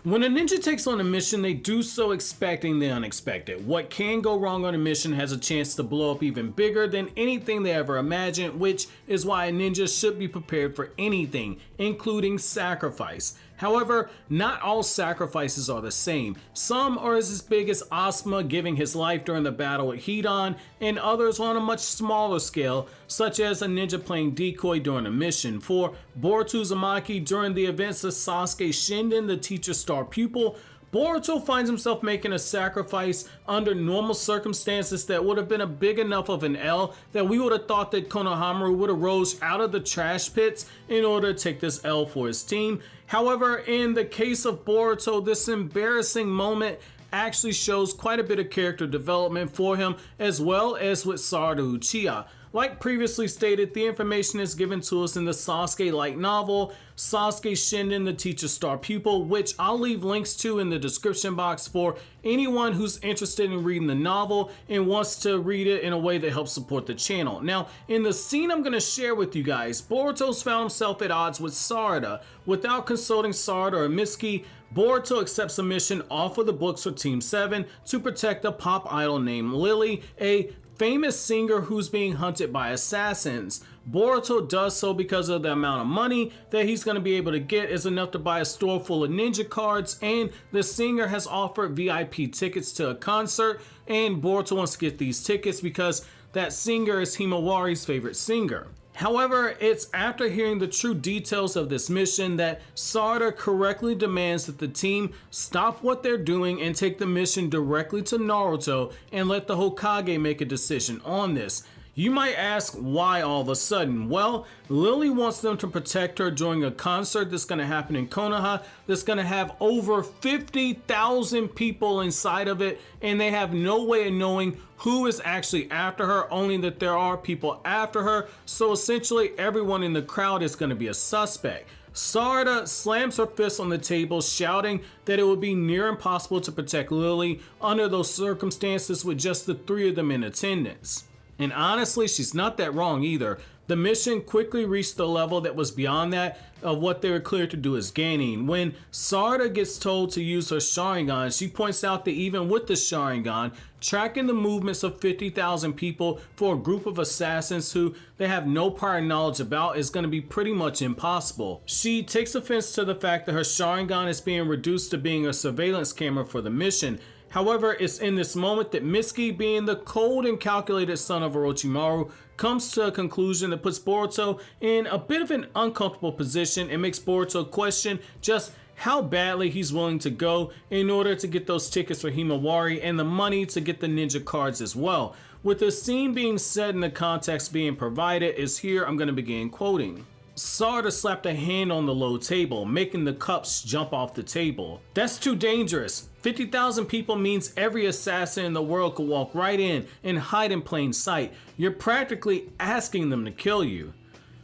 When a ninja takes on a mission, they do so expecting the unexpected. What can go wrong on a mission has a chance to blow up even bigger than anything they ever imagined, which is why a ninja should be prepared for anything, including sacrifice. However, not all sacrifices are the same. Some are as big as Asuma giving his life during the battle with Hidan, and others on a much smaller scale, such as a ninja playing decoy during a mission. For Boruto Uzumaki, during the events of Sasuke Shinden, the teacher's star pupil, Boruto finds himself making a sacrifice under normal circumstances that would have been a big enough of an L that we would have thought that Konoha would have rose out of the trash pits in order to take this L for his team. However, in the case of Boruto, this embarrassing moment actually shows quite a bit of character development for him, as well as with Sarada Uchiha. Like previously stated, the information is given to us in the Sasuke light novel, Sasuke Shinden, the teacher's star pupil, which I'll leave links to in the description box for anyone who's interested in reading the novel and wants to read it in a way that helps support the channel. Now, in the scene I'm going to share with you guys, Boruto's found himself at odds with Sarada. Without consulting Sarada or Mitsuki, Boruto accepts a mission off of the books for Team 7 to protect a pop idol named Lily, a famous singer who's being hunted by assassins. Boruto does so because of the amount of money that he's going to be able to get is enough to buy a store full of ninja cards, and the singer has offered VIP tickets to a concert, and Boruto wants to get these tickets because that singer is Himawari's favorite singer. However, it's after hearing the true details of this mission that Sarada correctly demands that the team stop what they're doing and take the mission directly to Naruto and let the Hokage make a decision on this. You might ask, why all of a sudden? Well, Lily wants them to protect her during a concert that's going to happen in Konoha that's going to have over 50,000 people inside of it, and they have no way of knowing who is actually after her, only that there are people after her, so essentially everyone in the crowd is going to be a suspect. Sarada slams her fist on the table, shouting that it would be near impossible to protect Lily under those circumstances with just the three of them in attendance. And honestly, she's not that wrong either. The mission quickly reached the level that was beyond that of what they were cleared to do as Genin. When Sarada gets told to use her Sharingan, she points out that even with the Sharingan, tracking the movements of 50,000 people for a group of assassins who they have no prior knowledge about is going to be pretty much impossible. She takes offense to the fact that her Sharingan is being reduced to being a surveillance camera for the mission. However, it's in this moment that Mitsuki, being the cold and calculated son of Orochimaru, comes to a conclusion that puts Boruto in a bit of an uncomfortable position and makes Boruto question just how badly he's willing to go in order to get those tickets for Himawari and the money to get the ninja cards as well. With the scene being said and the context being provided is here I'm going to begin quoting. Sarada slapped a hand on the low table, making the cups jump off the table. That's too dangerous. 50,000 people means every assassin in the world could walk right in and hide in plain sight. You're practically asking them to kill you.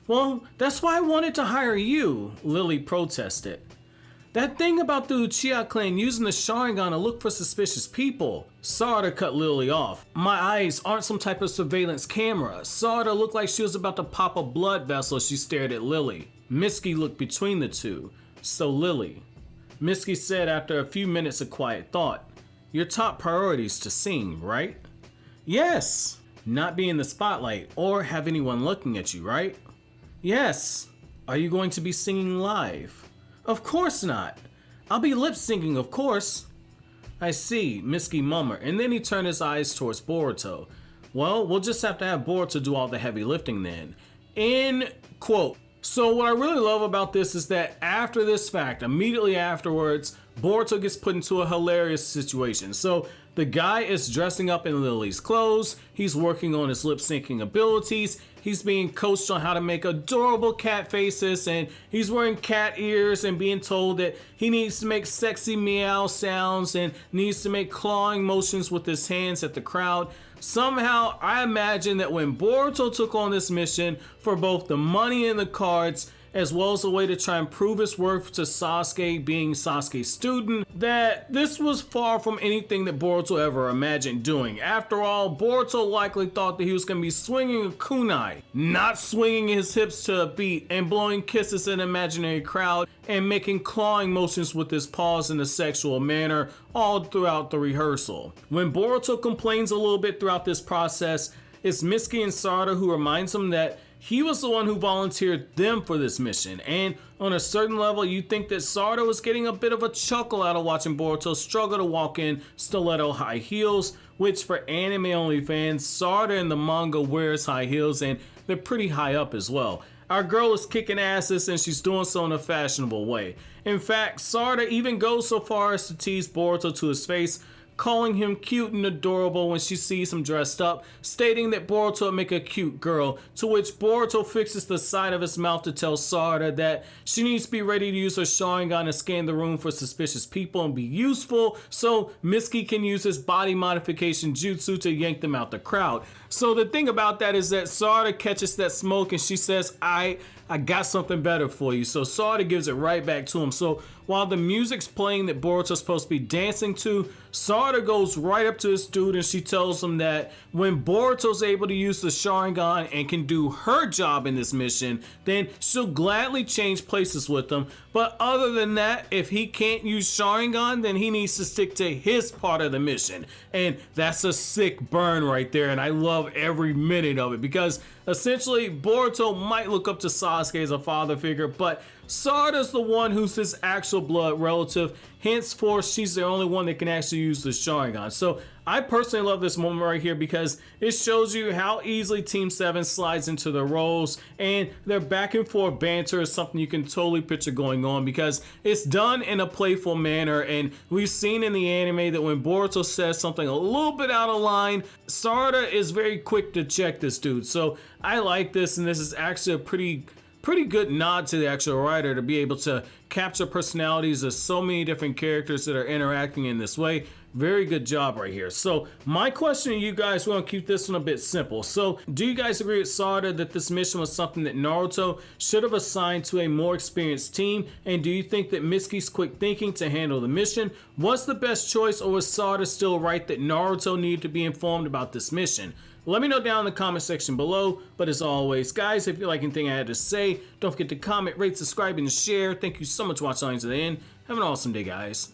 Well, that's why I wanted to hire you, Lily protested. That thing about the Uchiha clan using the Sharingan to look for suspicious people. Sarada cut Lily off. My eyes aren't some type of surveillance camera. Sarada looked like she was about to pop a blood vessel as she stared at Lily. Mitsuki looked between the two. So Lily. Mitsuki said after a few minutes of quiet thought, your top priority is to sing, right? Yes. Not be in the spotlight or have anyone looking at you, right? Yes. Are you going to be singing live? Of course not. I'll be lip syncing, of course. I see, Mitsuki murmured, and then he turned his eyes towards Boruto. Well, we'll just have to have Boruto do all the heavy lifting then. End quote. So what I really love about this is that after this fact, immediately afterwards, Boruto gets put into a hilarious situation. So the guy is dressing up in Lily's clothes, he's working on his lip syncing abilities, he's being coached on how to make adorable cat faces, and he's wearing cat ears and being told that he needs to make sexy meow sounds and needs to make clawing motions with his hands at the crowd. Somehow, I imagine that when Boruto took on this mission for both the money and the cards, as well as a way to try and prove his worth to Sasuke, being Sasuke's student, that this was far from anything that Boruto ever imagined doing. After all, Boruto likely thought that he was going to be swinging a kunai, not swinging his hips to a beat and blowing kisses in an imaginary crowd and making clawing motions with his paws in a sexual manner all throughout the rehearsal. When Boruto complains a little bit throughout this process, it's Mitsuki and Sarada who reminds him that he was the one who volunteered them for this mission, and on a certain level you think that Sarada was getting a bit of a chuckle out of watching Boruto struggle to walk in stiletto high heels, which for anime only fans, Sarada in the manga wears high heels and they're pretty high up as well. Our girl is kicking asses and she's doing so in a fashionable way. In fact, Sarada even goes so far as to tease Boruto to his face, calling him cute and adorable when she sees him dressed up, stating that Boruto would make a cute girl, to which Boruto fixes the side of his mouth to tell Sarada that she needs to be ready to use her Sharingan to scan the room for suspicious people and be useful, so Mitsuki can use his body modification jutsu to yank them out the crowd. So the thing about that is that Sarada catches that smoke and she says, I got something better for you. So Sarada gives it right back to him. So while the music's playing that Boruto's supposed to be dancing to, Sarada goes right up to his dude and she tells him that when Boruto's able to use the Sharingan and can do her job in this mission, then she'll gladly change places with him. But other than that, if he can't use Sharingan, then he needs to stick to his part of the mission. And that's a sick burn right there, and I love every minute of it, because essentially Boruto might look up to Sasuke as a father figure, but Sarada's the one who's his actual blood relative. Henceforth, she's the only one that can actually use the Sharingan. So I personally love this moment right here because it shows you how easily Team 7 slides into their roles, and their back and forth banter is something you can totally picture going on because it's done in a playful manner. And we've seen in the anime that when Boruto says something a little bit out of line, Sarada is very quick to check this dude. So I like this, and this is actually a pretty good nod to the actual writer to be able to capture personalities of so many different characters that are interacting in this way. Very good job right here. So my question to you guys, we're gonna keep this one a bit simple. So do you guys agree with Sarada that this mission was something that Naruto should have assigned to a more experienced team? And do you think that Mitsuki's quick thinking to handle the mission was the best choice, or was Sarada still right that Naruto needed to be informed about this mission? Let me know down in the comment section below. But as always, guys, if you like anything I had to say, don't forget to comment, rate, subscribe, and share. Thank you so much for watching to the end. Have an awesome day, guys.